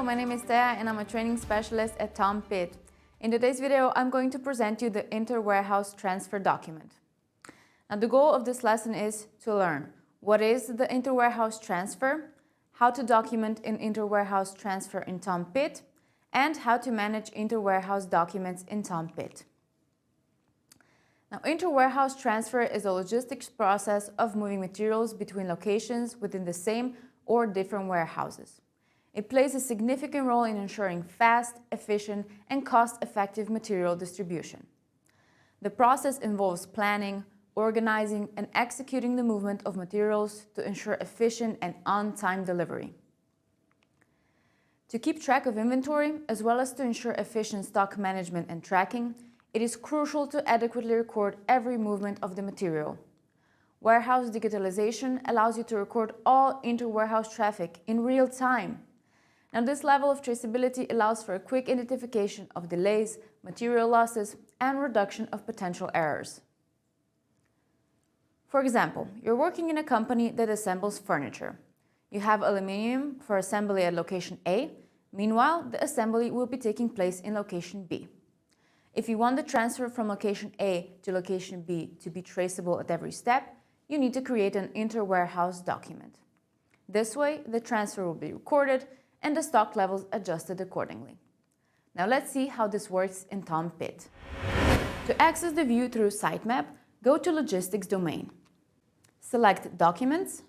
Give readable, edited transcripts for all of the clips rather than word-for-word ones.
my name is Thea and I'm a training specialist at Tom Pitt. In today's video, I'm going to present you the inter-warehouse transfer document. Now, the goal of this lesson is to learn what is the inter-warehouse transfer, how to document an inter-warehouse transfer in Tom Pitt, and how to manage inter-warehouse documents in Tom Pitt. Now, inter-warehouse transfer is a logistics process of moving materials between locations within the same or different warehouses. It plays a significant role in ensuring fast, efficient, and cost-effective material distribution. The process involves planning, organizing, and executing the movement of materials to ensure efficient and on-time delivery. To keep track of inventory, as well as to ensure efficient stock management and tracking, it is crucial to adequately record every movement of the material. Warehouse digitalization allows you to record all inter-warehouse traffic in real time. Now, this level of traceability allows for a quick identification of delays, material losses, and reduction of potential errors. For example, you're working in a company that assembles furniture. You have aluminum for assembly at location A. Meanwhile, the assembly will be taking place in location B. If you want the transfer from location A to location B to be traceable at every step, you need to create an inter-warehouse document. This way, the transfer will be recorded and the stock levels adjusted accordingly. Now let's see how this works in Tom Pitt. To access the view through Sitemap, go to Logistics domain. Select Documents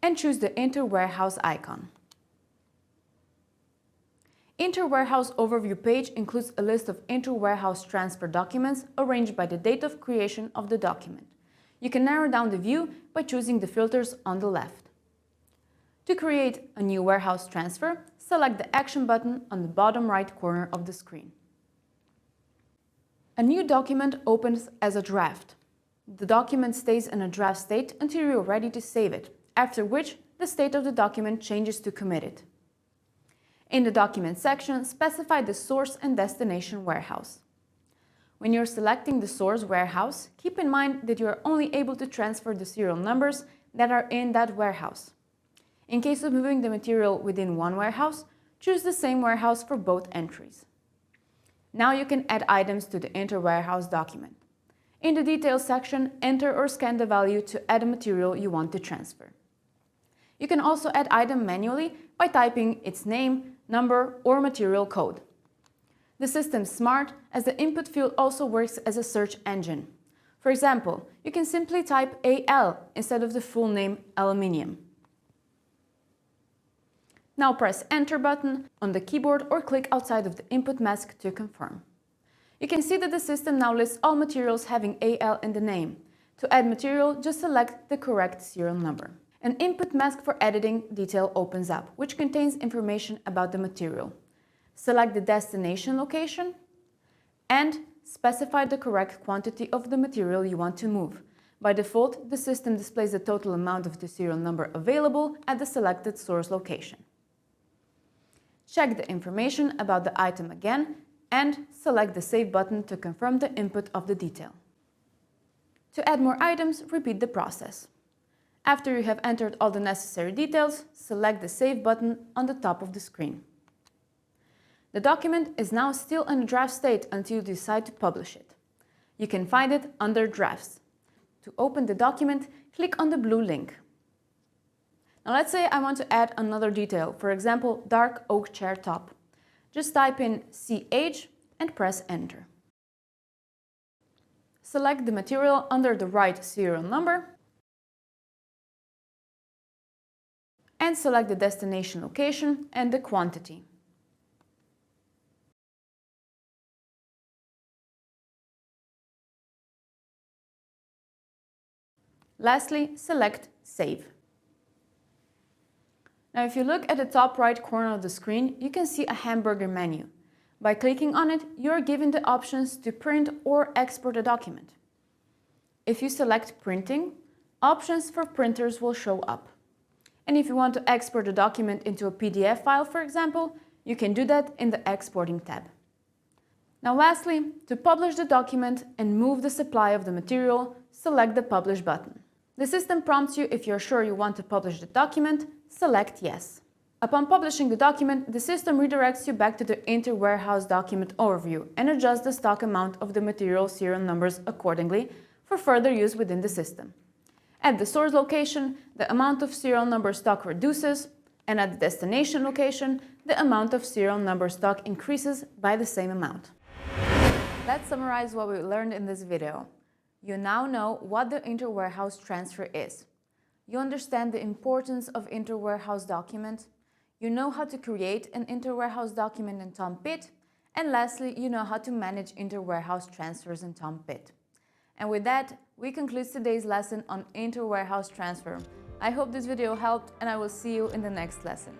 and choose the Inter-Warehouse icon. Inter-Warehouse Overview page includes a list of inter-warehouse transfer documents arranged by the date of creation of the document. You can narrow down the view by choosing the filters on the left. To create a new warehouse transfer, select the Action button on the bottom right corner of the screen. A new document opens as a draft. The document stays in a draft state until you're ready to save it, after which the state of the document changes to committed. In the Document section, specify the source and destination warehouse. When you're selecting the source warehouse, keep in mind that you are only able to transfer the serial numbers that are in that warehouse. In case of moving the material within one warehouse, choose the same warehouse for both entries. Now you can add items to the inter-warehouse document. In the Details section, enter or scan the value to add a material you want to transfer. You can also add item manually by typing its name, number, or material code. The system's smart, as the input field also works as a search engine. For example, you can simply type AL instead of the full name aluminium. Now press Enter button on the keyboard or click outside of the input mask to confirm. You can see that the system now lists all materials having AL in the name. To add material, just select the correct serial number. An input mask for editing detail opens up, which contains information about the material. Select the destination location and specify the correct quantity of the material you want to move. By default, the system displays the total amount of the serial number available at the selected source location. Check the information about the item again and select the Save button to confirm the input of the detail. To add more items, repeat the process. After you have entered all the necessary details, select the Save button on the top of the screen. The document is now still in a draft state until you decide to publish it. You can find it under Drafts. To open the document, click on the blue link. Now let's say I want to add another detail, for example, dark oak chair top. Just type in CH and press Enter. Select the material under the right serial number and select the destination location and the quantity. Lastly, select Save. Now, if you look at the top right corner of the screen, you can see a hamburger menu. By clicking on it, you are given the options to print or export a document. If you select Printing, options for printers will show up. And if you want to export a document into a PDF file, for example, you can do that in the Exporting tab. Now lastly, to publish the document and move the supply of the material, select the Publish button. The system prompts you if you're sure you want to publish the document, select Yes. Upon publishing the document, the system redirects you back to the inter-warehouse document overview and adjusts the stock amount of the material serial numbers accordingly for further use within the system. At the source location, the amount of serial number stock reduces, and at the destination location, the amount of serial number stock increases by the same amount. Let's summarize what we learned in this video. You now know what the inter-warehouse transfer is. You understand the importance of inter-warehouse document. You know how to create an inter-warehouse document in TOM-PIT. And lastly, you know how to manage inter-warehouse transfers in TOM-PIT. And with that, we conclude today's lesson on inter-warehouse transfer. I hope this video helped, and I will see you in the next lesson.